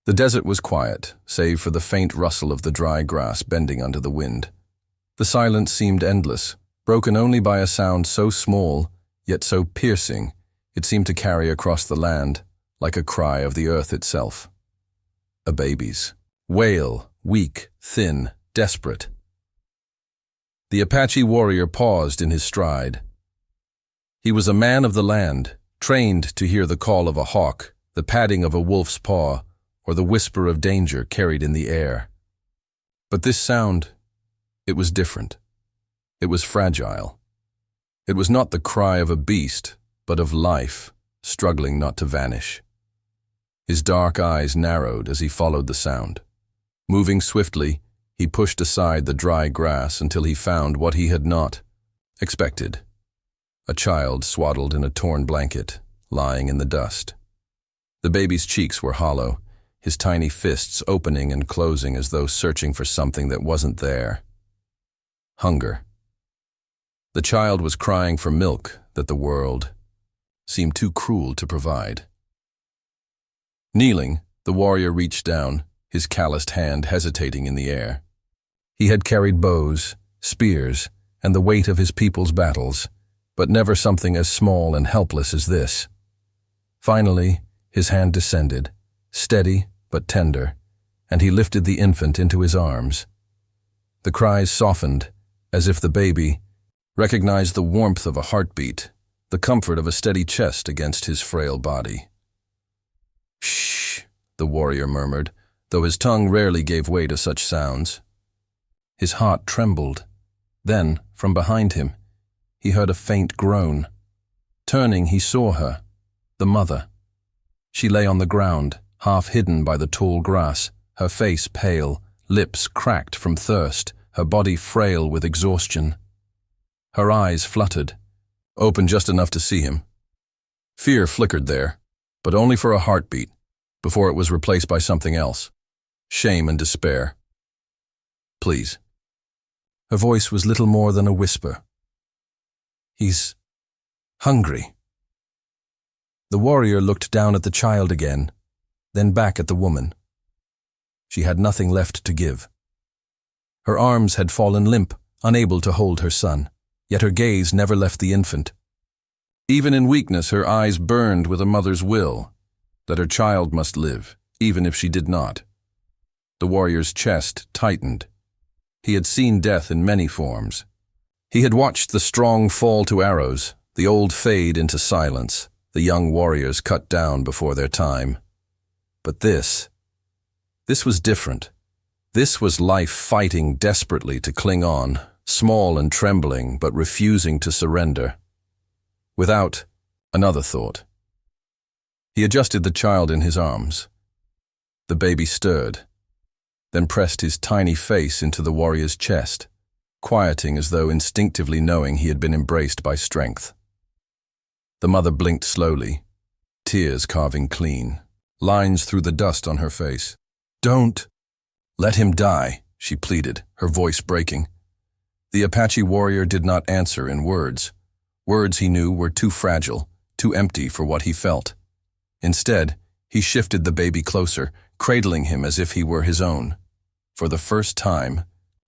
The desert was quiet, save for the faint rustle of the dry grass bending under the wind. The silence seemed endless, broken only by a sound so small, yet so piercing, it seemed to carry across the land, like a cry of the earth itself. A baby's wail, weak, thin, desperate. The Apache warrior paused in his stride. He was a man of the land, trained to hear the call of a hawk, the padding of a wolf's paw, or the whisper of danger carried in the air. But this sound, it was different. It was fragile. It was not the cry of a beast, but of life, struggling not to vanish. His dark eyes narrowed as he followed the sound. Moving swiftly, he pushed aside the dry grass until he found what he had not expected. A child swaddled in a torn blanket, lying in the dust. The baby's cheeks were hollow, his tiny fists opening and closing as though searching for something that wasn't there. Hunger. The child was crying for milk that the world seemed too cruel to provide. Kneeling, the warrior reached down, his calloused hand hesitating in the air. He had carried bows, spears, and the weight of his people's battles, but never something as small and helpless as this. Finally, his hand descended, steady but tender, and he lifted the infant into his arms. The cries softened, as if the baby recognized the warmth of a heartbeat, the comfort of a steady chest against his frail body. "Shh," the warrior murmured, though his tongue rarely gave way to such sounds. His heart trembled. Then, from behind him, he heard a faint groan. Turning, he saw her, the mother. She lay on the ground, half hidden by the tall grass, her face pale, lips cracked from thirst, her body frail with exhaustion. Her eyes fluttered, open just enough to see him. Fear flickered there, but only for a heartbeat, before it was replaced by something else. Shame and despair. "Please." Her voice was little more than a whisper. "He's hungry." The warrior looked down at the child again, then back at the woman. She had nothing left to give. Her arms had fallen limp, unable to hold her son, yet her gaze never left the infant. Even in weakness, her eyes burned with a mother's will, that her child must live, even if she did not. The warrior's chest tightened. He had seen death in many forms. He had watched the strong fall to arrows, the old fade into silence, the young warriors cut down before their time. But this was different. This was life fighting desperately to cling on, small and trembling, but refusing to surrender. Without another thought. He adjusted the child in his arms. The baby stirred, then pressed his tiny face into the warrior's chest, quieting as though instinctively knowing he had been embraced by strength. The mother blinked slowly, tears carving clean, lines through the dust on her face. "Don't let him die," she pleaded, her voice breaking. The Apache warrior did not answer in words. Words he knew were too fragile, too empty for what he felt. Instead, he shifted the baby closer, cradling him as if he were his own. For the first time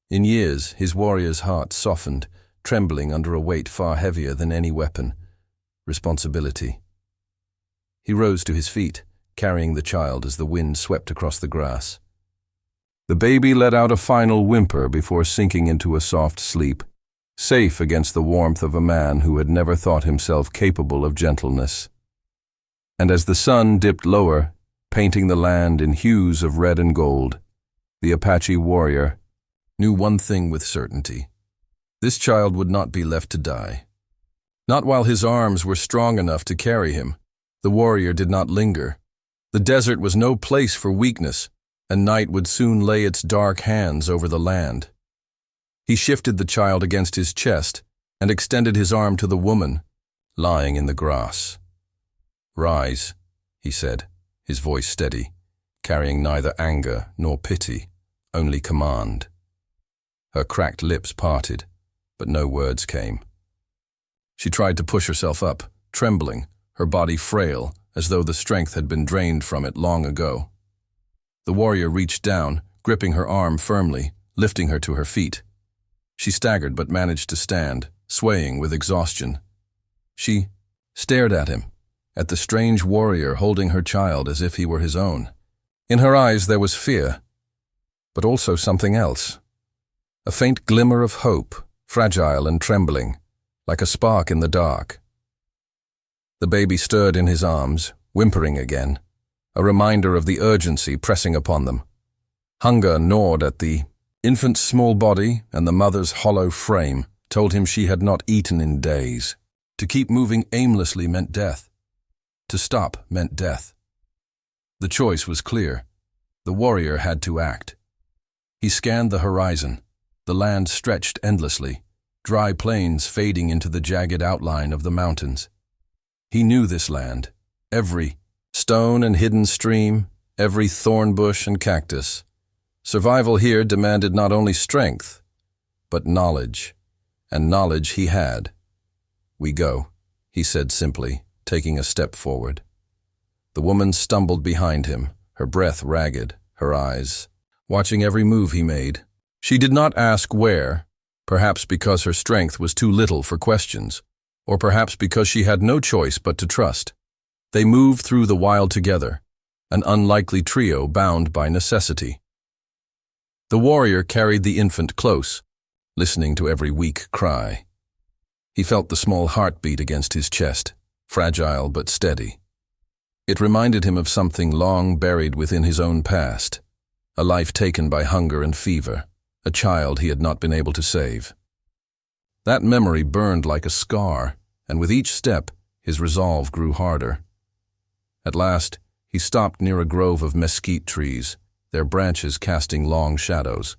in years, his warrior's heart softened, trembling under a weight far heavier than any weapon: responsibility. He rose to his feet, carrying the child as the wind swept across the grass. The baby let out a final whimper before sinking into a soft sleep, safe against the warmth of a man who had never thought himself capable of gentleness. And as the sun dipped lower, painting the land in hues of red and gold, the Apache warrior knew one thing with certainty: this child would not be left to die. Not while his arms were strong enough to carry him. The warrior did not linger. The desert was no place for weakness, and night would soon lay its dark hands over the land. He shifted the child against his chest and extended his arm to the woman, lying in the grass. "Rise," he said, his voice steady, carrying neither anger nor pity, only command. Her cracked lips parted, but no words came. She tried to push herself up, trembling, her body frail, as though the strength had been drained from it long ago. The warrior reached down, gripping her arm firmly, lifting her to her feet. She staggered but managed to stand, swaying with exhaustion. She stared at him, at the strange warrior holding her child as if he were his own. In her eyes there was fear, but also something else. A faint glimmer of hope, fragile and trembling, like a spark in the dark. The baby stirred in his arms, whimpering again, a reminder of the urgency pressing upon them. Hunger gnawed at the infant's small body, and the mother's hollow frame told him she had not eaten in days. To keep moving aimlessly meant death. To stop meant death. The choice was clear. The warrior had to act. He scanned the horizon. The land stretched endlessly, dry plains fading into the jagged outline of the mountains. He knew this land, every stone and hidden stream, every thorn bush and cactus. Survival here demanded not only strength, but knowledge, and knowledge he had. "We go," he said simply, taking a step forward. The woman stumbled behind him, her breath ragged, her eyes watching every move he made. She did not ask where, perhaps because her strength was too little for questions, or perhaps because she had no choice but to trust. They moved through the wild together, an unlikely trio bound by necessity. The warrior carried the infant close, listening to every weak cry. He felt the small heartbeat against his chest, fragile but steady. It reminded him of something long buried within his own past, a life taken by hunger and fever, a child he had not been able to save. That memory burned like a scar, and with each step, his resolve grew harder. At last, he stopped near a grove of mesquite trees, their branches casting long shadows.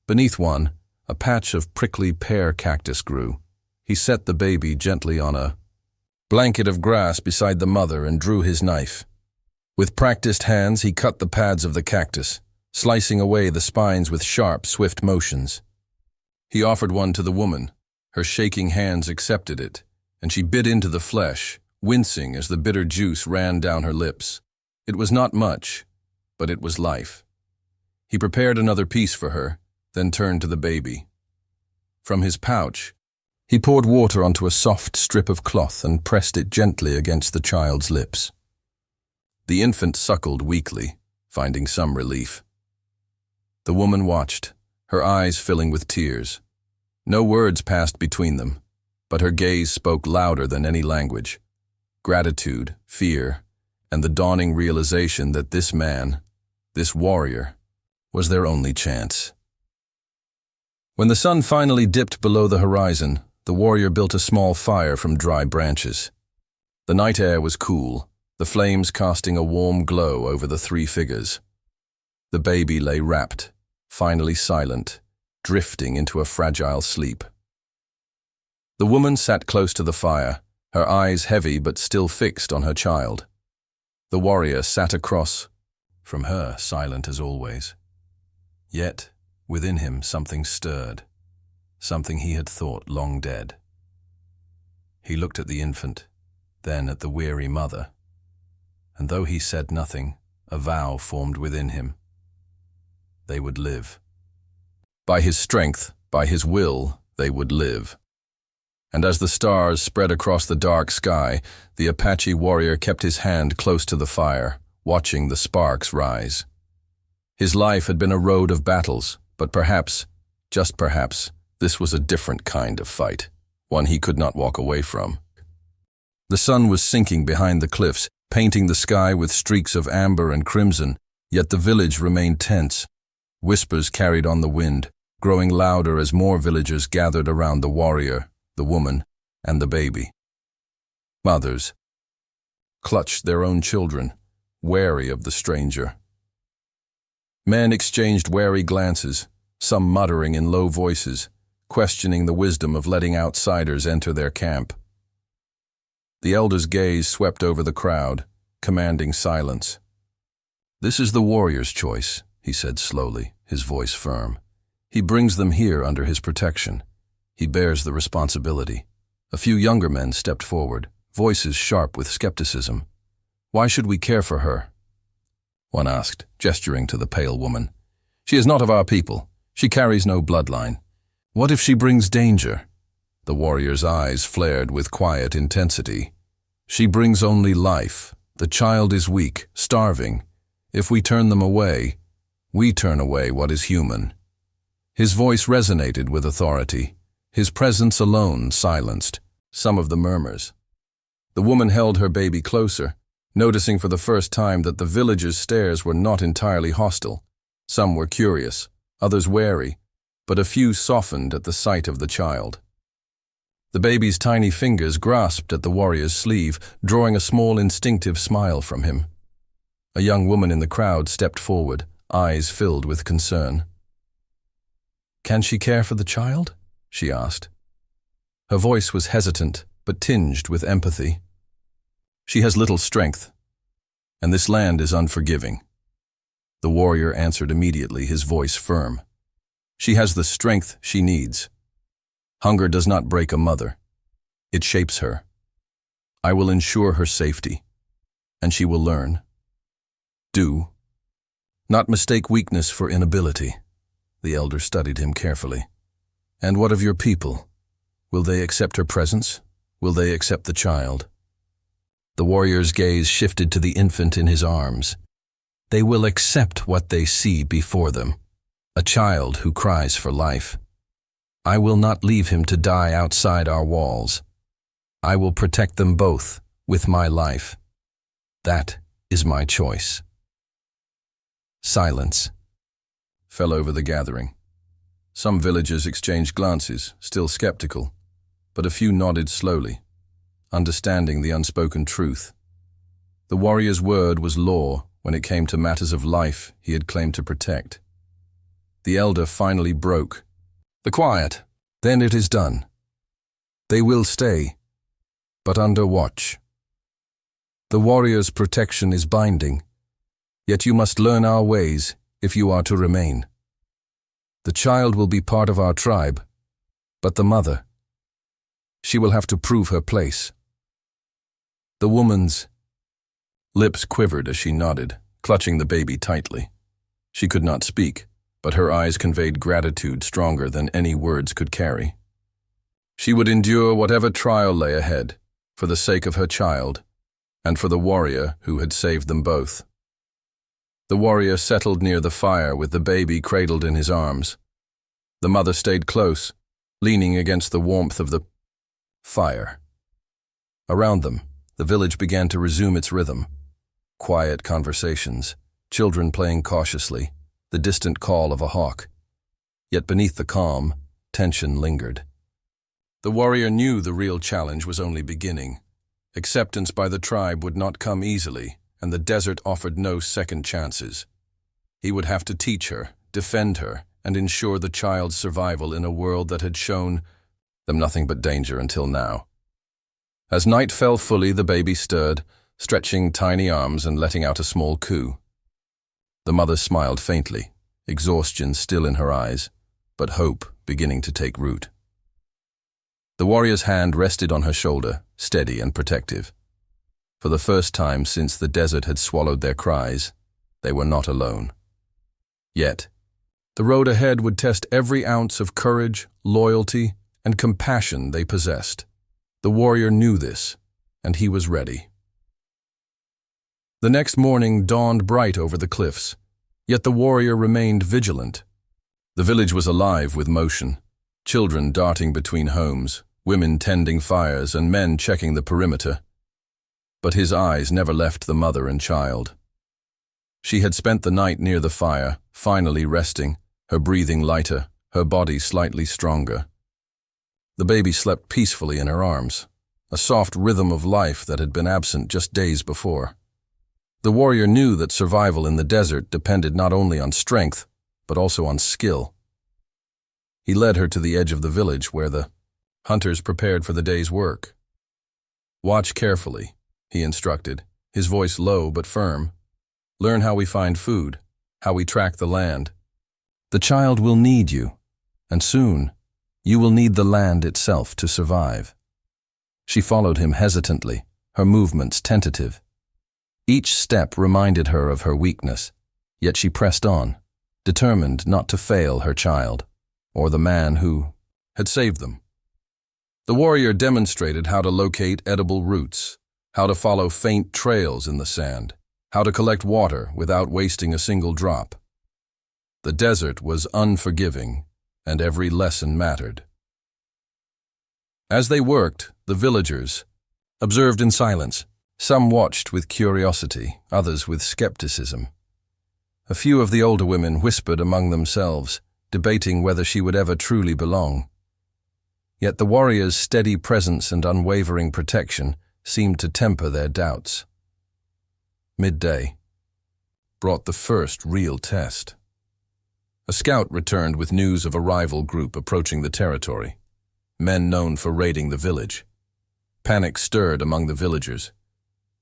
Beneath one, a patch of prickly pear cactus grew. He set the baby gently on a blanket of grass beside the mother and drew his knife. With practiced hands, he cut the pads of the cactus, slicing away the spines with sharp, swift motions. He offered one to the woman. Her shaking hands accepted it, and she bit into the flesh, wincing as the bitter juice ran down her lips. It was not much, but it was life. He prepared another piece for her, then turned to the baby. From his pouch, he poured water onto a soft strip of cloth and pressed it gently against the child's lips. The infant suckled weakly, finding some relief. The woman watched, her eyes filling with tears. No words passed between them, but her gaze spoke louder than any language. Gratitude, fear, and the dawning realization that this man, this warrior, was their only chance. When the sun finally dipped below the horizon, the warrior built a small fire from dry branches. The night air was cool, the flames casting a warm glow over the three figures. The baby lay wrapped, finally silent, drifting into a fragile sleep. The woman sat close to the fire, her eyes heavy but still fixed on her child. The warrior sat across from her, silent as always. Yet, within him something stirred, something he had thought long dead. He looked at the infant, then at the weary mother, and though he said nothing, a vow formed within him. They would live. By his strength, by his will, they would live. And as the stars spread across the dark sky, the Apache warrior kept his hand close to the fire, watching the sparks rise. His life had been a road of battles, but perhaps, just perhaps, this was a different kind of fight, one he could not walk away from. The sun was sinking behind the cliffs, painting the sky with streaks of amber and crimson, yet the village remained tense. Whispers carried on the wind, growing louder as more villagers gathered around the warrior, the woman, and the baby. Mothers clutched their own children, wary of the stranger. Men exchanged wary glances, some muttering in low voices, questioning the wisdom of letting outsiders enter their camp. The elder's gaze swept over the crowd, commanding silence. "This is the warrior's choice," he said slowly, his voice firm. "He brings them here under his protection. He bears the responsibility." A few younger men stepped forward, voices sharp with skepticism. "Why should we care for her?" one asked, gesturing to the pale woman. She is not of our people. She carries no bloodline. What if she brings danger? The warrior's eyes flared with quiet intensity. She brings only life. The child is weak, starving. If we turn them away, we turn away what is human. His voice resonated with authority. His presence alone silenced some of the murmurs. The woman held her baby closer, noticing for the first time that the villagers' stares were not entirely hostile. Some were curious, others wary, but a few softened at the sight of the child. The baby's tiny fingers grasped at the warrior's sleeve, drawing a small instinctive smile from him. A young woman in the crowd stepped forward, eyes filled with concern. "Can she care for the child?" she asked. Her voice was hesitant, but tinged with empathy. "She has little strength, and this land is unforgiving." The warrior answered immediately, his voice firm. "She has the strength she needs. Hunger does not break a mother. It shapes her. I will ensure her safety, and she will learn. Do not mistake weakness for inability." The elder studied him carefully. "And what of your people? Will they accept her presence? Will they accept the child?" The warrior's gaze shifted to the infant in his arms. "They will accept what they see before them, a child who cries for life. I will not leave him to die outside our walls. I will protect them both with my life. That is my choice." Silence fell over the gathering. Some villagers exchanged glances, still skeptical, but a few nodded slowly, understanding the unspoken truth. The warrior's word was law when it came to matters of life he had claimed to protect. The elder finally broke the quiet. "Then it is done. They will stay, but under watch. The warrior's protection is binding, yet you must learn our ways if you are to remain. The child will be part of our tribe, but the mother, she will have to prove her place." The woman's lips quivered as she nodded, clutching the baby tightly. She could not speak, but her eyes conveyed gratitude stronger than any words could carry. She would endure whatever trial lay ahead, for the sake of her child, and for the warrior who had saved them both. The warrior settled near the fire with the baby cradled in his arms. The mother stayed close, leaning against the warmth of the fire. Around them, the village began to resume its rhythm. Quiet conversations, children playing cautiously, the distant call of a hawk. Yet beneath the calm, tension lingered. The warrior knew the real challenge was only beginning. Acceptance by the tribe would not come easily, and the desert offered no second chances. He would have to teach her, defend her, and ensure the child's survival in a world that had shown them nothing but danger until now. As night fell fully, the baby stirred, stretching tiny arms and letting out a small coo. The mother smiled faintly, exhaustion still in her eyes, but hope beginning to take root. The warrior's hand rested on her shoulder, steady and protective. For the first time since the desert had swallowed their cries, they were not alone. Yet, the road ahead would test every ounce of courage, loyalty, and compassion they possessed. The warrior knew this, and he was ready. The next morning dawned bright over the cliffs, yet the warrior remained vigilant. The village was alive with motion, children darting between homes, women tending fires, and men checking the perimeter. But his eyes never left the mother and child. She had spent the night near the fire, finally resting, her breathing lighter, her body slightly stronger. The baby slept peacefully in her arms, a soft rhythm of life that had been absent just days before. The warrior knew that survival in the desert depended not only on strength, but also on skill. He led her to the edge of the village where the hunters prepared for the day's work. "Watch carefully," he instructed, his voice low but firm. "Learn how we find food, how we track the land. The child will need you, and soon you will need the land itself to survive." She followed him hesitantly, her movements tentative. Each step reminded her of her weakness, yet she pressed on, determined not to fail her child, or the man who had saved them. The warrior demonstrated how to locate edible roots, how to follow faint trails in the sand, how to collect water without wasting a single drop. The desert was unforgiving, and every lesson mattered. As they worked, the villagers observed in silence. Some watched with curiosity, others with skepticism. A few of the older women whispered among themselves, debating whether she would ever truly belong. Yet the warrior's steady presence and unwavering protection seemed to temper their doubts. Midday brought the first real test. A scout returned with news of a rival group approaching the territory, men known for raiding the village. Panic stirred among the villagers,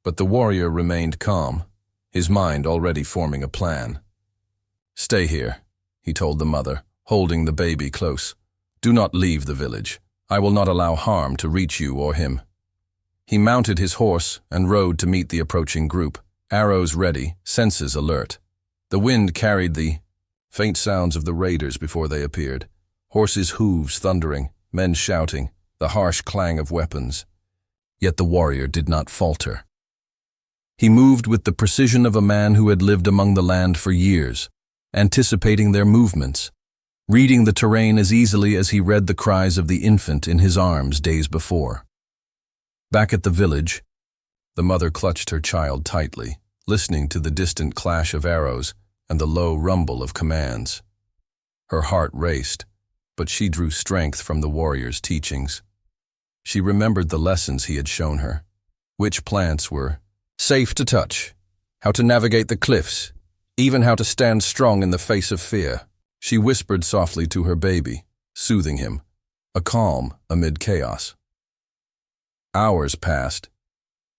but the warrior remained calm, his mind already forming a plan. "Stay here," he told the mother, holding the baby close. "Do not leave the village. I will not allow harm to reach you or him." He mounted his horse and rode to meet the approaching group, arrows ready, senses alert. The wind carried the faint sounds of the raiders before they appeared, horses' hooves thundering, men shouting, the harsh clang of weapons. Yet the warrior did not falter. He moved with the precision of a man who had lived among the land for years, anticipating their movements, reading the terrain as easily as he read the cries of the infant in his arms days before. Back at the village, the mother clutched her child tightly, listening to the distant clash of arrows and the low rumble of commands. Her heart raced, but she drew strength from the warrior's teachings. She remembered the lessons he had shown her, which plants were safe to touch, how to navigate the cliffs, even how to stand strong in the face of fear. She whispered softly to her baby, soothing him, a calm amid chaos. Hours passed,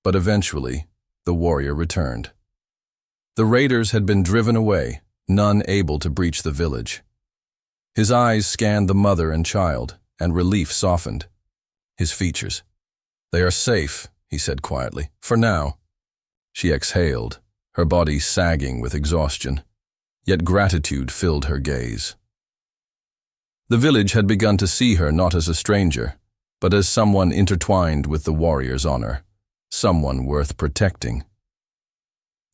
but eventually the warrior returned. The raiders had been driven away, none able to breach the village. His eyes scanned the mother and child, and relief softened his features. "They are safe," he said quietly, "for now." She exhaled, her body sagging with exhaustion, yet gratitude filled her gaze. The village had begun to see her not as a stranger, but as someone intertwined with the warrior's honor, someone worth protecting.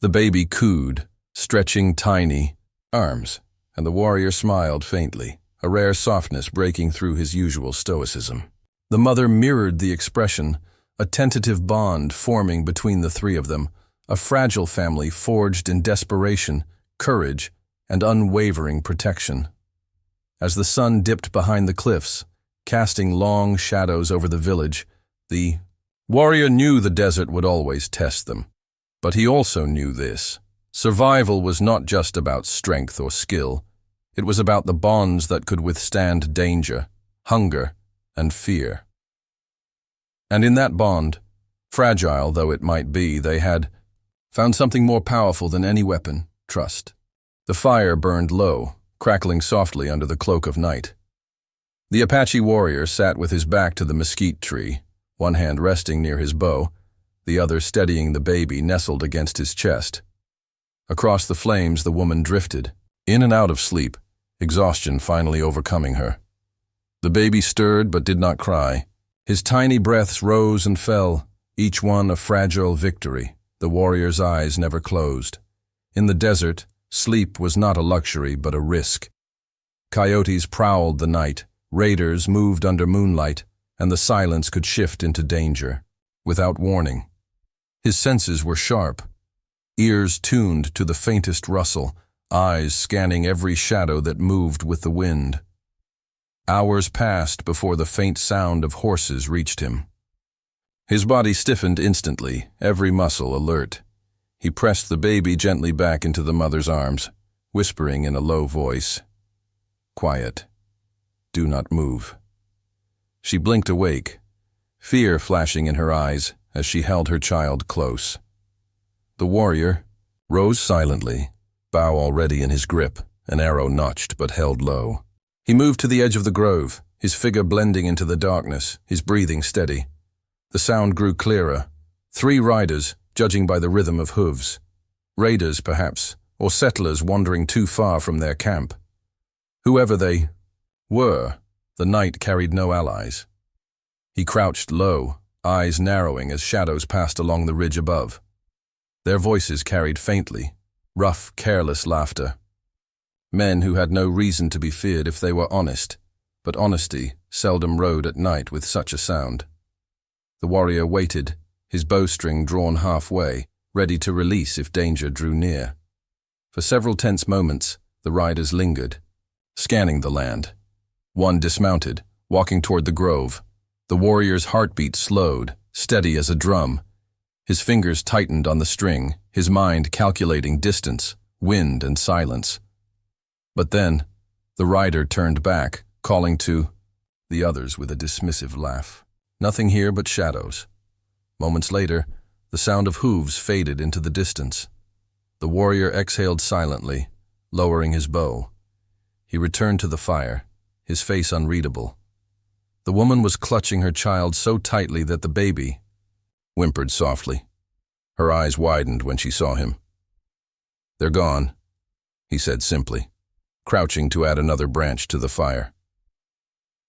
The baby cooed, stretching tiny arms, and the warrior smiled faintly, a rare softness breaking through his usual stoicism. The mother mirrored the expression, a tentative bond forming between the three of them, a fragile family forged in desperation, courage, and unwavering protection. As the sun dipped behind the cliffs, casting long shadows over the village, the warrior knew the desert would always test them. But he also knew this. Survival was not just about strength or skill. It was about the bonds that could withstand danger, hunger, and fear. And in that bond, fragile though it might be, they had found something more powerful than any weapon: trust. The fire burned low, crackling softly under the cloak of night. The Apache warrior sat with his back to the mesquite tree, one hand resting near his bow, the other steadying the baby nestled against his chest. Across the flames the woman drifted, in and out of sleep, exhaustion finally overcoming her. The baby stirred but did not cry. His tiny breaths rose and fell, each one a fragile victory. The warrior's eyes never closed. In the desert, sleep was not a luxury but a risk. Coyotes prowled the night, raiders moved under moonlight, and the silence could shift into danger, without warning. His senses were sharp, ears tuned to the faintest rustle, eyes scanning every shadow that moved with the wind. Hours passed before the faint sound of horses reached him. His body stiffened instantly, every muscle alert. He pressed the baby gently back into the mother's arms, whispering in a low voice, "Quiet. Do not move." She blinked awake, fear flashing in her eyes as she held her child close. The warrior rose silently, bow already in his grip, an arrow notched but held low. He moved to the edge of the grove, his figure blending into the darkness, his breathing steady. The sound grew clearer. 3 riders, judging by the rhythm of hooves. Raiders, perhaps, or settlers wandering too far from their camp. Whoever they were, the night carried no allies. He crouched low, eyes narrowing as shadows passed along the ridge above. Their voices carried faintly, rough, careless laughter. Men who had no reason to be feared if they were honest, but honesty seldom rode at night with such a sound. The warrior waited, his bowstring drawn halfway, ready to release if danger drew near. For several tense moments, the riders lingered, scanning the land. One dismounted, walking toward the grove. The warrior's heartbeat slowed, steady as a drum. His fingers tightened on the string, his mind calculating distance, wind, and silence. But then, the rider turned back, calling to the others with a dismissive laugh. Nothing here but shadows. Moments later, the sound of hooves faded into the distance. The warrior exhaled silently, lowering his bow. He returned to the fire, his face unreadable. The woman was clutching her child so tightly that the baby whimpered softly. Her eyes widened when she saw him. "They're gone," he said simply, crouching to add another branch to the fire.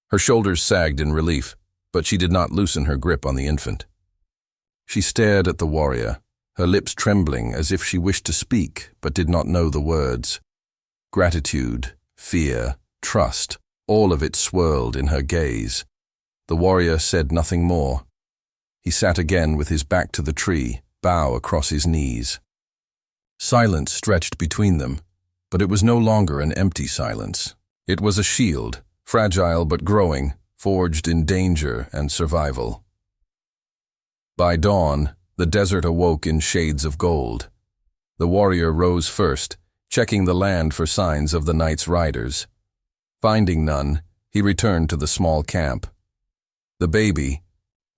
Her shoulders sagged in relief, but she did not loosen her grip on the infant. She stared at the warrior, her lips trembling as if she wished to speak but did not know the words. Gratitude, fear, trust, all of it swirled in her gaze. The warrior said nothing more. He sat again with his back to the tree, bow across his knees. Silence stretched between them, but it was no longer an empty silence. It was a shield, fragile but growing, forged in danger and survival. By dawn, the desert awoke in shades of gold. The warrior rose first, checking the land for signs of the night's riders. Finding none, he returned to the small camp. The baby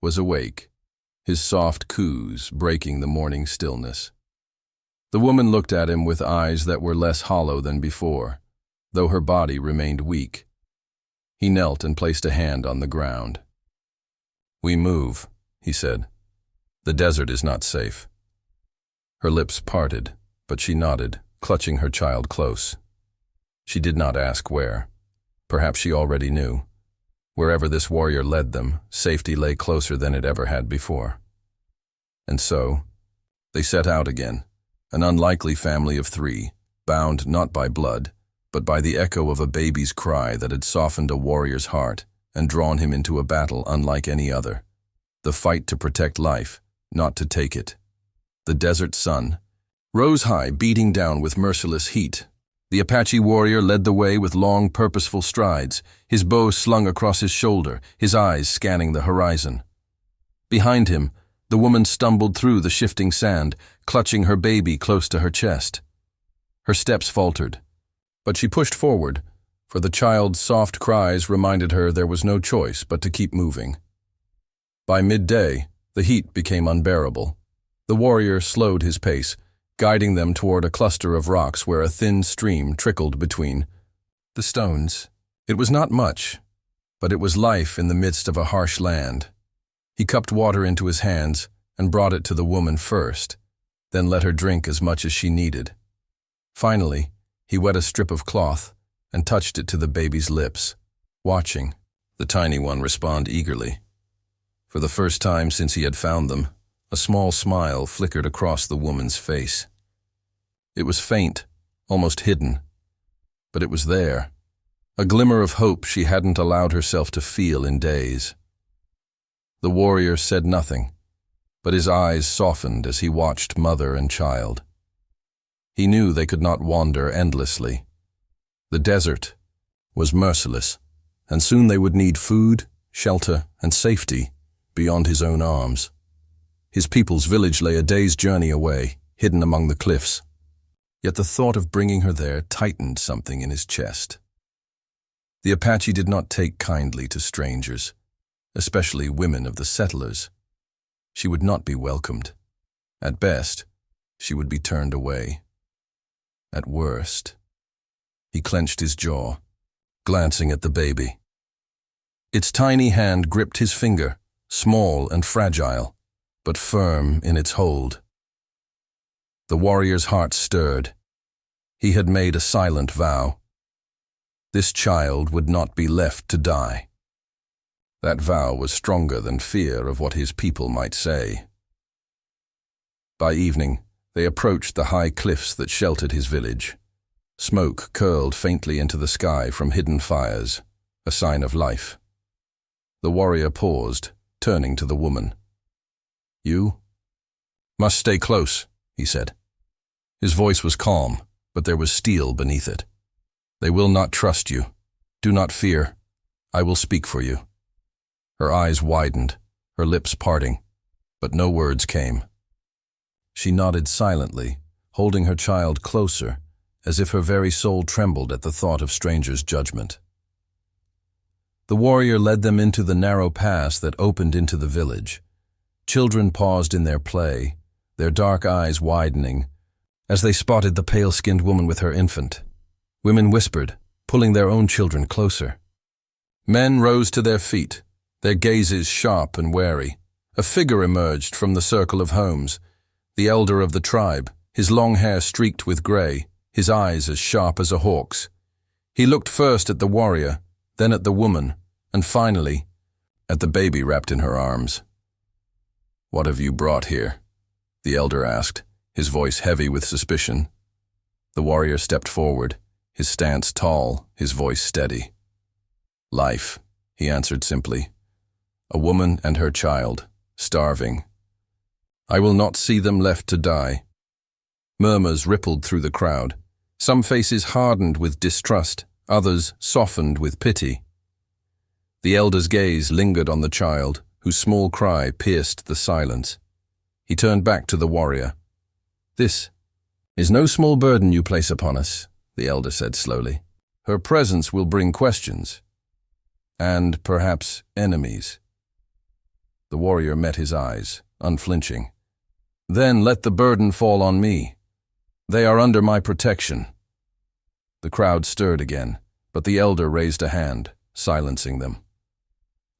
was awake, his soft coos breaking the morning stillness. The woman looked at him with eyes that were less hollow than before, though her body remained weak. He knelt and placed a hand on the ground. "We move," he said. "The desert is not safe." Her lips parted, but she nodded, clutching her child close. She did not ask where. Perhaps she already knew. Wherever this warrior led them, safety lay closer than it ever had before. And so, they set out again, an unlikely family of 3, bound not by blood, but by the echo of a baby's cry that had softened a warrior's heart and drawn him into a battle unlike any other. The fight to protect life, not to take it. The desert sun rose high, beating down with merciless heat. The Apache warrior led the way with long, purposeful strides, his bow slung across his shoulder, his eyes scanning the horizon. Behind him, the woman stumbled through the shifting sand, clutching her baby close to her chest. Her steps faltered, but she pushed forward, for the child's soft cries reminded her there was no choice but to keep moving. By midday, the heat became unbearable. The warrior slowed his pace, guiding them toward a cluster of rocks where a thin stream trickled between the stones. It was not much, but it was life in the midst of a harsh land. He cupped water into his hands and brought it to the woman first, then let her drink as much as she needed. Finally, he wet a strip of cloth and touched it to the baby's lips, watching the tiny one respond eagerly. For the first time since he had found them, a small smile flickered across the woman's face. It was faint, almost hidden, but it was there, a glimmer of hope she hadn't allowed herself to feel in days. The warrior said nothing, but his eyes softened as he watched mother and child. He knew they could not wander endlessly. The desert was merciless, and soon they would need food, shelter, and safety beyond his own arms. His people's village lay a day's journey away, hidden among the cliffs. Yet the thought of bringing her there tightened something in his chest. The Apache did not take kindly to strangers, especially women of the settlers. She would not be welcomed. At best, she would be turned away. At worst, he clenched his jaw, glancing at the baby. Its tiny hand gripped his finger, small and fragile, but firm in its hold. The warrior's heart stirred. He had made a silent vow. This child would not be left to die. That vow was stronger than fear of what his people might say. By evening, they approached the high cliffs that sheltered his village. Smoke curled faintly into the sky from hidden fires, a sign of life. The warrior paused, turning to the woman. "You must stay close," he said. His voice was calm, but there was steel beneath it. "They will not trust you. Do not fear. I will speak for you." Her eyes widened, her lips parting, but no words came. She nodded silently, holding her child closer, as if her very soul trembled at the thought of strangers' judgment. The warrior led them into the narrow pass that opened into the village. Children paused in their play, their dark eyes widening, as they spotted the pale-skinned woman with her infant. Women whispered, pulling their own children closer. Men rose to their feet, their gazes sharp and wary. A figure emerged from the circle of homes, the elder of the tribe, his long hair streaked with gray, his eyes as sharp as a hawk's. He looked first at the warrior, then at the woman, and finally, at the baby wrapped in her arms. "What have you brought here?" the elder asked, his voice heavy with suspicion. The warrior stepped forward, his stance tall, his voice steady. "Life," he answered simply. "A woman and her child, starving. I will not see them left to die." Murmurs rippled through the crowd. Some faces hardened with distrust, others softened with pity. The elder's gaze lingered on the child, whose small cry pierced the silence. He turned back to the warrior. "This is no small burden you place upon us," the elder said slowly. "Her presence will bring questions, and perhaps enemies." The warrior met his eyes, unflinching. "Then let the burden fall on me. They are under my protection." The crowd stirred again, but the elder raised a hand, silencing them.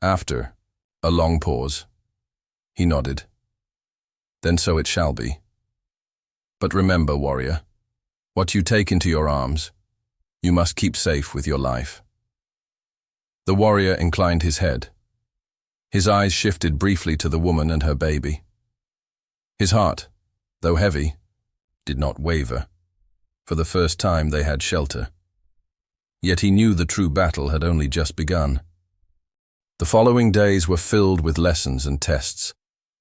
After a long pause, he nodded. "Then so it shall be. But remember, warrior, what you take into your arms, you must keep safe with your life." The warrior inclined his head. His eyes shifted briefly to the woman and her baby. His heart, though heavy, did not waver. For the first time they had shelter. Yet he knew the true battle had only just begun. The following days were filled with lessons and tests,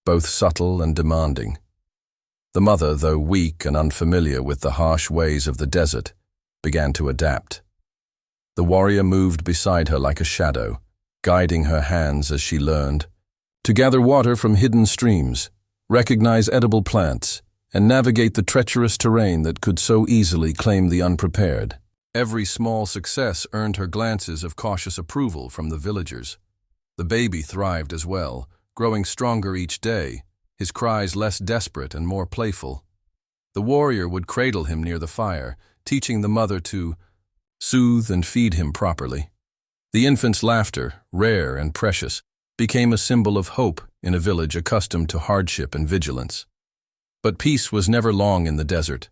both subtle and demanding. The mother, though weak and unfamiliar with the harsh ways of the desert, began to adapt. The warrior moved beside her like a shadow, guiding her hands as she learned to gather water from hidden streams, recognize edible plants, and navigate the treacherous terrain that could so easily claim the unprepared. Every small success earned her glances of cautious approval from the villagers. The baby thrived as well, growing stronger each day, his cries less desperate and more playful. The warrior would cradle him near the fire, teaching the mother to soothe and feed him properly. The infant's laughter, rare and precious, became a symbol of hope in a village accustomed to hardship and vigilance. But peace was never long in the desert.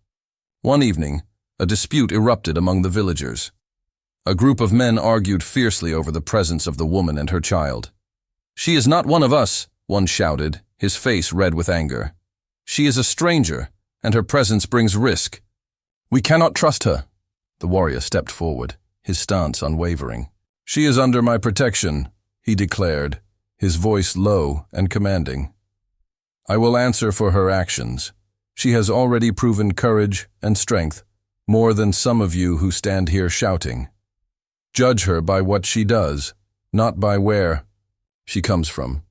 One evening, a dispute erupted among the villagers. A group of men argued fiercely over the presence of the woman and her child. "She is not one of us," one shouted, his face red with anger. "She is a stranger, and her presence brings risk. We cannot trust her." The warrior stepped forward, his stance unwavering. "She is under my protection," he declared, his voice low and commanding. "I will answer for her actions. She has already proven courage and strength, more than some of you who stand here shouting. Judge her by what she does, not by where she comes from."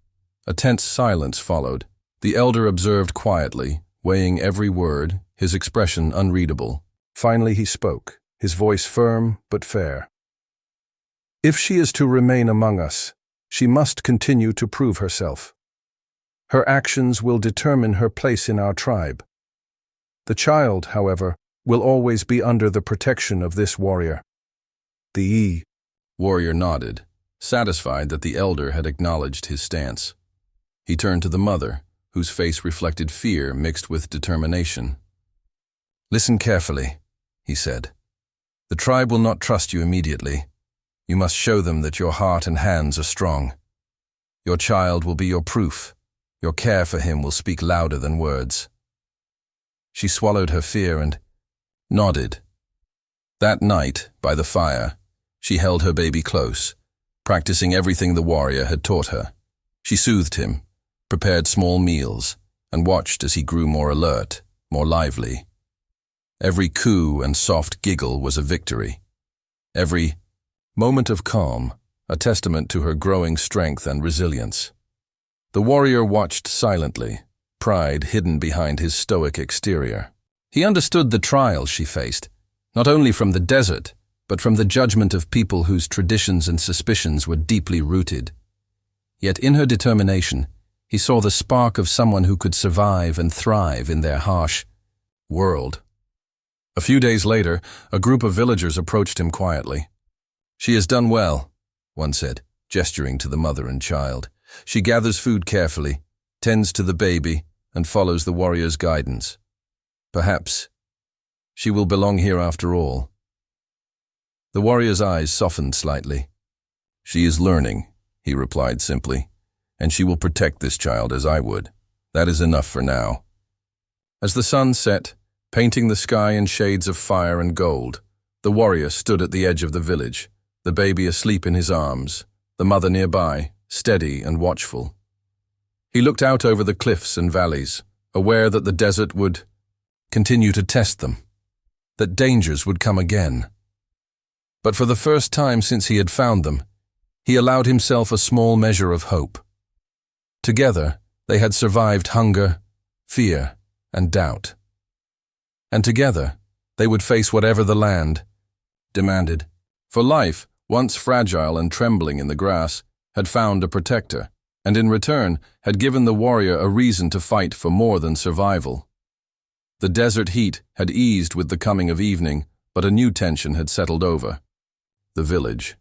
A tense silence followed. The elder observed quietly, weighing every word, his expression unreadable. Finally he spoke, his voice firm but fair. "If she is to remain among us, she must continue to prove herself. Her actions will determine her place in our tribe. The child, however, will always be under the protection of this warrior." The warrior nodded, satisfied that the elder had acknowledged his stance. He turned to the mother, whose face reflected fear mixed with determination. "Listen carefully," he said. "The tribe will not trust you immediately. You must show them that your heart and hands are strong. Your child will be your proof. Your care for him will speak louder than words." She swallowed her fear and nodded. That night, by the fire, she held her baby close, practicing everything the warrior had taught her. She soothed him, prepared small meals, and watched as he grew more alert, more lively. Every coo and soft giggle was a victory. Every moment of calm, a testament to her growing strength and resilience. The warrior watched silently, pride hidden behind his stoic exterior. He understood the trials she faced, not only from the desert, but from the judgment of people whose traditions and suspicions were deeply rooted. Yet in her determination, he saw the spark of someone who could survive and thrive in their harsh world. A few days later, a group of villagers approached him quietly. "She has done well," one said, gesturing to the mother and child. "She gathers food carefully, tends to the baby, and follows the warrior's guidance. Perhaps she will belong here after all." The warrior's eyes softened slightly. "She is learning," he replied simply, "and she will protect this child as I would. That is enough for now." As the sun set, painting the sky in shades of fire and gold, the warrior stood at the edge of the village, the baby asleep in his arms, the mother nearby, steady and watchful. He looked out over the cliffs and valleys, aware that the desert would continue to test them, that dangers would come again. But for the first time since he had found them, he allowed himself a small measure of hope. Together, they had survived hunger, fear, and doubt. And together, they would face whatever the land demanded. For life, once fragile and trembling in the grass, had found a protector, and in return had given the warrior a reason to fight for more than survival. The desert heat had eased with the coming of evening, but a new tension had settled over. The village.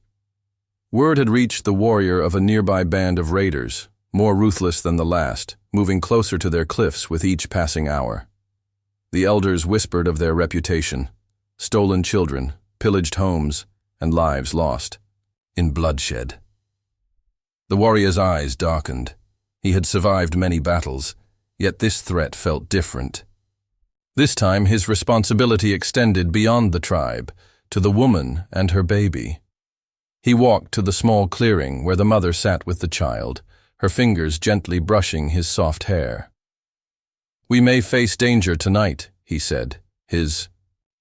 Word had reached the warrior of a nearby band of raiders, more ruthless than the last, moving closer to their cliffs with each passing hour. The elders whispered of their reputation: stolen children, pillaged homes, and lives lost in bloodshed. The warrior's eyes darkened. He had survived many battles, yet this threat felt different. This time his responsibility extended beyond the tribe, to the woman and her baby. He walked to the small clearing where the mother sat with the child, her fingers gently brushing his soft hair. "We may face danger tonight," he said, his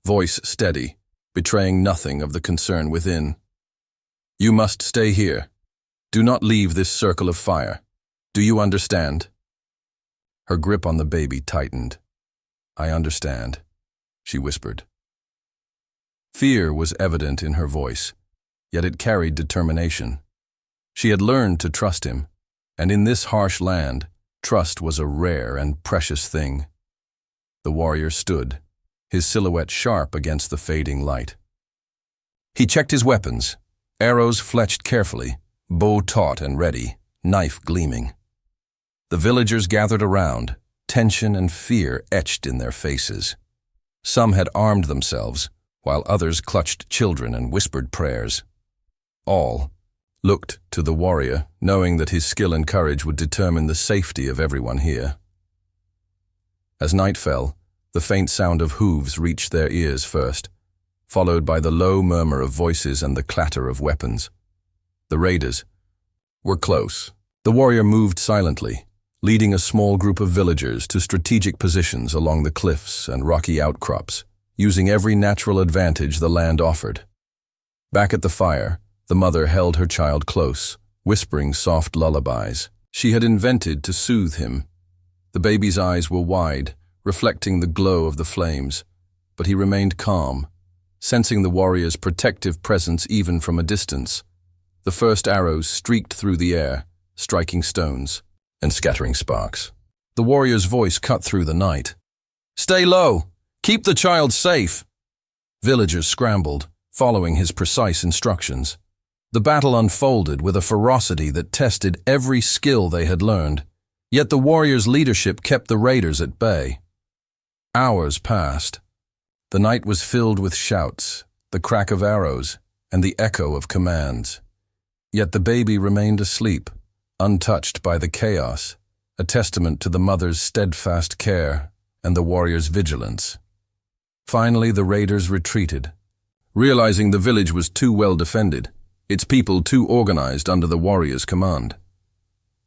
voice steady, betraying nothing of the concern within. "You must stay here. Do not leave this circle of fire. Do you understand?" Her grip on the baby tightened. "I understand," she whispered. Fear was evident in her voice, yet it carried determination. She had learned to trust him, and in this harsh land, trust was a rare and precious thing. The warrior stood, his silhouette sharp against the fading light. He checked his weapons, arrows fletched carefully, bow taut and ready, knife gleaming. The villagers gathered around, tension and fear etched in their faces. Some had armed themselves, while others clutched children and whispered prayers. All looked to the warrior, knowing that his skill and courage would determine the safety of everyone here. As night fell, the faint sound of hooves reached their ears first, followed by the low murmur of voices and the clatter of weapons. The raiders were close. The warrior moved silently, leading a small group of villagers to strategic positions along the cliffs and rocky outcrops, using every natural advantage the land offered. Back at the fire, the mother held her child close, whispering soft lullabies she had invented to soothe him. The baby's eyes were wide, reflecting the glow of the flames, but he remained calm, sensing the warrior's protective presence even from a distance. The first arrows streaked through the air, striking stones and scattering sparks. The warrior's voice cut through the night. "Stay low! Keep the child safe!" Villagers scrambled, following his precise instructions. The battle unfolded with a ferocity that tested every skill they had learned, yet the warrior's leadership kept the raiders at bay. Hours passed, The night was filled with shouts, the crack of arrows, and the echo of commands. Yet the baby remained asleep, untouched by the chaos, a testament to the mother's steadfast care and the warrior's vigilance. Finally, the raiders retreated, realizing the village was too well defended, its people too organized under the warrior's command.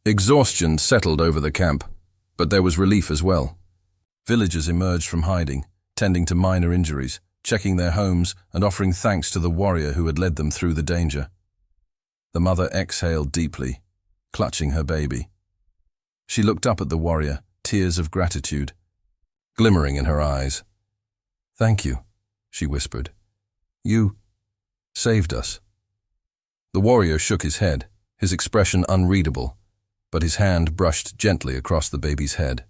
Exhaustion settled over the camp, but there was relief as well. Villagers emerged from hiding, tending to minor injuries, checking their homes and offering thanks to the warrior who had led them through the danger. The mother exhaled deeply, clutching her baby. She looked up at the warrior, tears of gratitude glimmering in her eyes. "Thank you," she whispered. "You saved us." The warrior shook his head, his expression unreadable, but his hand brushed gently across the baby's head.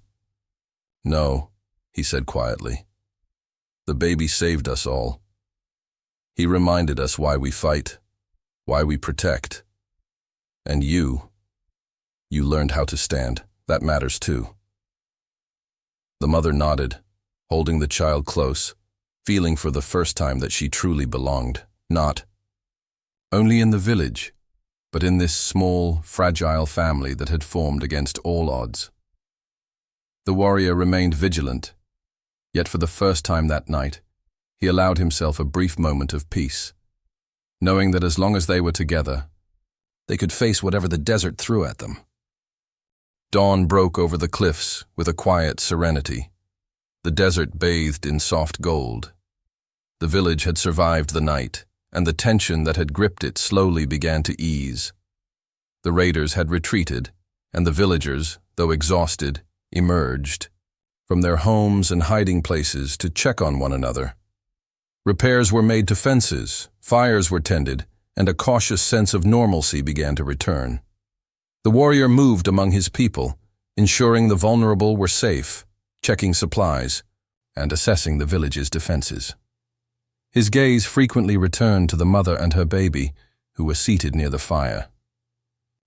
"No," he said quietly. "The baby saved us all. He reminded us why we fight, why we protect. And you learned how to stand. That matters too." The mother nodded, holding the child close, feeling for the first time that she truly belonged, not only in the village, but in this small, fragile family that had formed against all odds. The warrior remained vigilant, yet for the first time that night, he allowed himself a brief moment of peace, knowing that as long as they were together, they could face whatever the desert threw at them. Dawn broke over the cliffs with a quiet serenity. The desert bathed in soft gold. The village had survived the night, and the tension that had gripped it slowly began to ease. The raiders had retreated, and the villagers, though exhausted, emerged from their homes and hiding places to check on one another. Repairs were made to fences, fires were tended, and a cautious sense of normalcy began to return. The warrior moved among his people, ensuring the vulnerable were safe, checking supplies, and assessing the village's defenses. His gaze frequently returned to the mother and her baby, who were seated near the fire.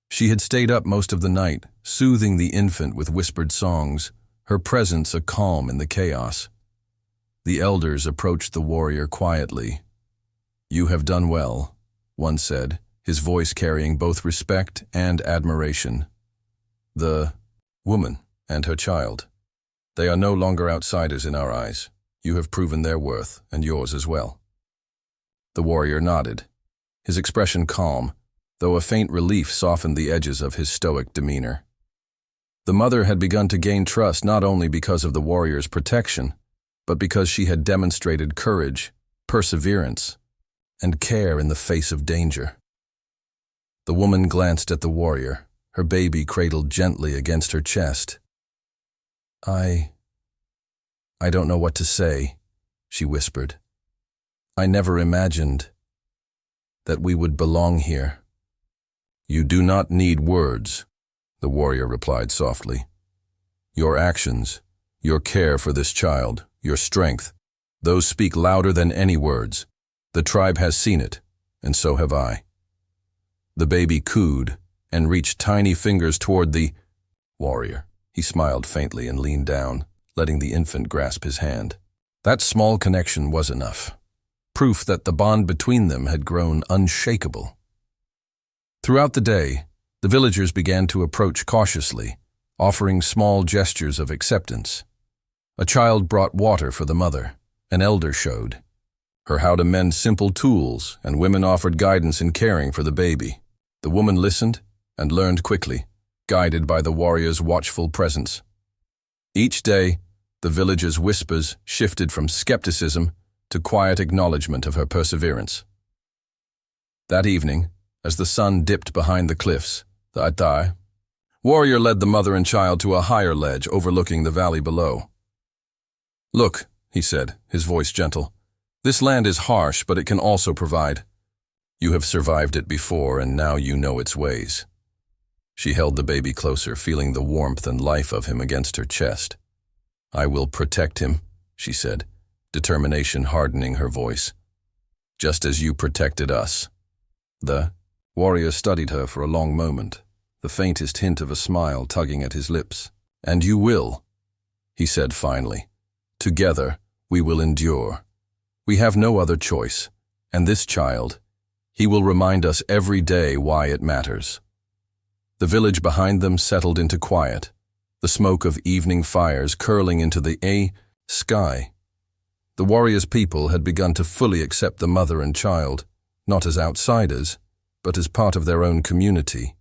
She had stayed up most of the night, soothing the infant with whispered songs, her presence a calm in the chaos. The elders approached the warrior quietly. "You have done well," one said, his voice carrying both respect and admiration. "The woman and her child. They are no longer outsiders in our eyes. You have proven their worth, and yours as well." The warrior nodded, his expression calm, though a faint relief softened the edges of his stoic demeanor. The mother had begun to gain trust not only because of the warrior's protection, but because she had demonstrated courage, perseverance, and care in the face of danger. The woman glanced at the warrior, her baby cradled gently against her chest. I don't know what to say," she whispered. "I never imagined that we would belong here." "You do not need words," the warrior replied softly. "Your actions, your care for this child, your strength, those speak louder than any words. The tribe has seen it, and so have I." The baby cooed and reached tiny fingers toward the warrior. He smiled faintly and leaned down, letting the infant grasp his hand. That small connection was enough, proof that the bond between them had grown unshakable. Throughout the day, the villagers began to approach cautiously, offering small gestures of acceptance. A child brought water for the mother, an elder showed her how to mend simple tools, and women offered guidance in caring for the baby. The woman listened and learned quickly, guided by the warrior's watchful presence. Each day, the villagers' whispers shifted from skepticism to quiet acknowledgement of her perseverance. That evening, as the sun dipped behind the cliffs, the warrior led the mother and child to a higher ledge overlooking the valley below. "Look," he said, his voice gentle, "this land is harsh, but it can also provide. You have survived it before, and now you know its ways." She held the baby closer, feeling the warmth and life of him against her chest. "I will protect him," she said, determination hardening her voice. "Just as you protected us." The warrior studied her for a long moment, the faintest hint of a smile tugging at his lips. "And you will," he said finally. "Together, we will endure, We have no other choice, and this child, he will remind us every day why it matters. The village behind them settled into quiet, the smoke of evening fires curling into the sky. The warriors' people had begun to fully accept the mother and child, not as outsiders, but as part of their own community.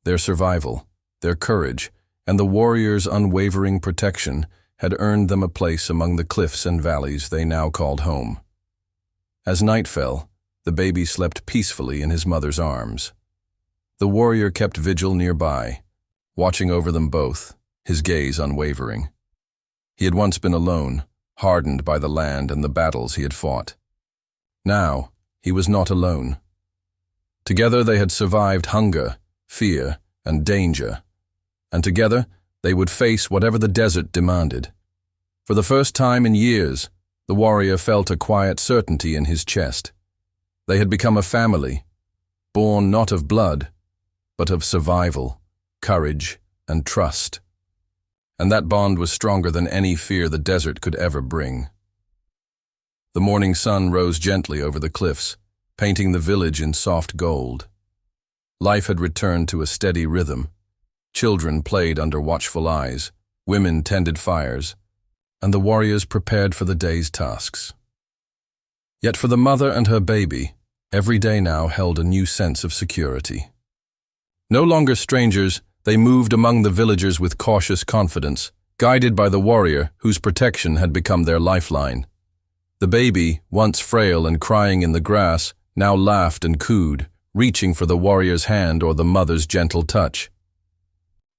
Their survival, their courage, and the warriors' unwavering protection had earned them a place among the cliffs and valleys they now called home. As night fell, the baby slept peacefully in his mother's arms. The warrior kept vigil nearby, watching over them both, his gaze unwavering. He had once been alone, hardened by the land and the battles he had fought. Now, he was not alone. Together they had survived hunger, fear, and danger, and together they would face whatever the desert demanded. For the first time in years, the warrior felt a quiet certainty in his chest. They had become a family, born not of blood, but of survival, courage, and trust. And that bond was stronger than any fear the desert could ever bring. The morning sun rose gently over the cliffs, painting the village in soft gold. Life had returned to a steady rhythm. Children played under watchful eyes, women tended fires, and the warriors prepared for the day's tasks. Yet for the mother and her baby, every day now held a new sense of security. No longer strangers, they moved among the villagers with cautious confidence, guided by the warrior whose protection had become their lifeline. The baby, once frail and crying in the grass, now laughed and cooed, reaching for the warrior's hand or the mother's gentle touch.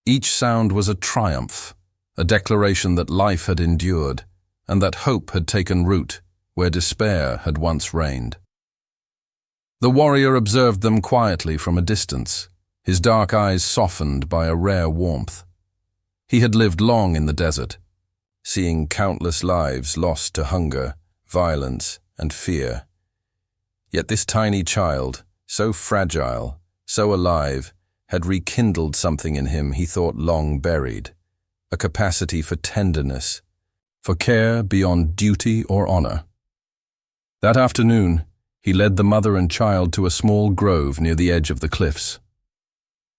Each sound was a triumph, a declaration that life had endured, and that hope had taken root where despair had once reigned. The warrior observed them quietly from a distance, his dark eyes softened by a rare warmth. He had lived long in the desert, seeing countless lives lost to hunger, violence, and fear. Yet this tiny child, so fragile, so alive, had rekindled something in him he thought long buried, a capacity for tenderness, for care beyond duty or honor. That afternoon, he led the mother and child to a small grove near the edge of the cliffs.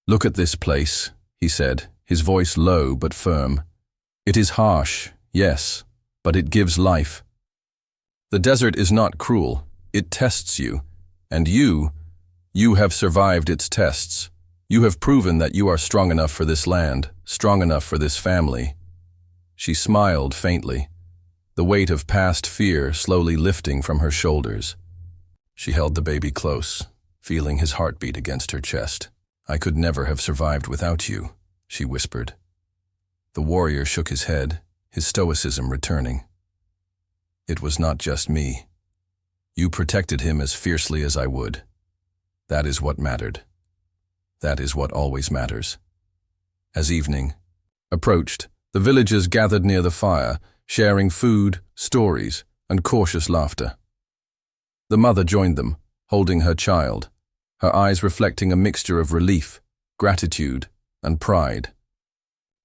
"Look at this place," he said, his voice low but firm. "It is harsh, yes, but it gives life. The desert is not cruel, it tests you, and you have survived its tests. You have proven that you are strong enough for this land, strong enough for this family." She smiled faintly, the weight of past fear slowly lifting from her shoulders. She held the baby close, feeling his heartbeat against her chest. "I could never have survived without you," she whispered. The warrior shook his head, his stoicism returning. "It was not just me. You protected him as fiercely as I would. That is what mattered. That is what always matters." As evening approached, the villagers gathered near the fire, sharing food, stories, and cautious laughter. The mother joined them, holding her child, her eyes reflecting a mixture of relief, gratitude, and pride.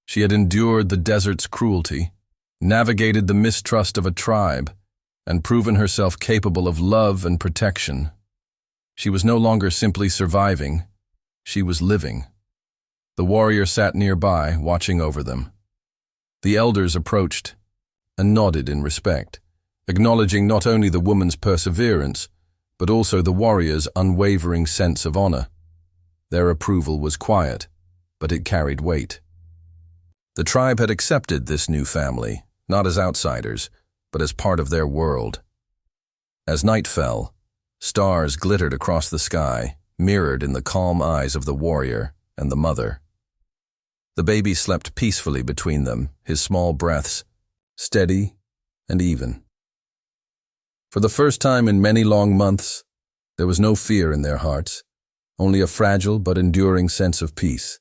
She had endured the desert's cruelty, navigated the mistrust of a tribe, and proven herself capable of love and protection. She was no longer simply surviving, she was living. The warrior sat nearby, watching over them. The elders approached and nodded in respect, acknowledging not only the woman's perseverance, but also the warrior's unwavering sense of honor. Their approval was quiet, but it carried weight. The tribe had accepted this new family, not as outsiders, but as part of their world. As night fell, stars glittered across the sky, mirrored in the calm eyes of the warrior and the mother. The baby slept peacefully between them, his small breaths steady and even. For the first time in many long months, there was no fear in their hearts, only a fragile but enduring sense of peace.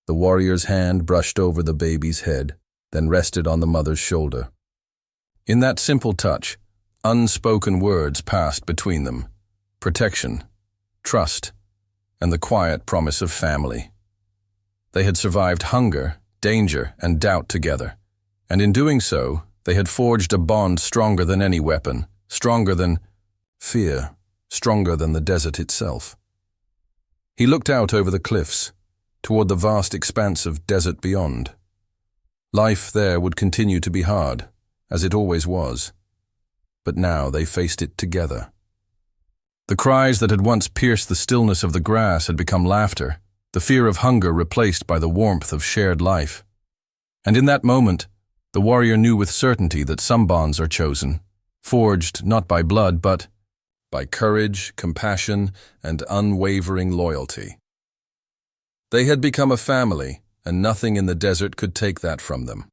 The warrior's hand brushed over the baby's head, then rested on the mother's shoulder. In that simple touch, unspoken words passed between them: protection, trust, and the quiet promise of family. They had survived hunger, danger, and doubt together, and in doing so, they had forged a bond stronger than any weapon, stronger than fear, stronger than the desert itself. He looked out over the cliffs, toward the vast expanse of desert beyond. Life there would continue to be hard, as it always was. But now they faced it together. The cries that had once pierced the stillness of the grass had become laughter, the fear of hunger replaced by the warmth of shared life. And in that moment, the warrior knew with certainty that some bonds are chosen, forged not by blood but by courage, compassion, and unwavering loyalty. They had become a family, and nothing in the desert could take that from them.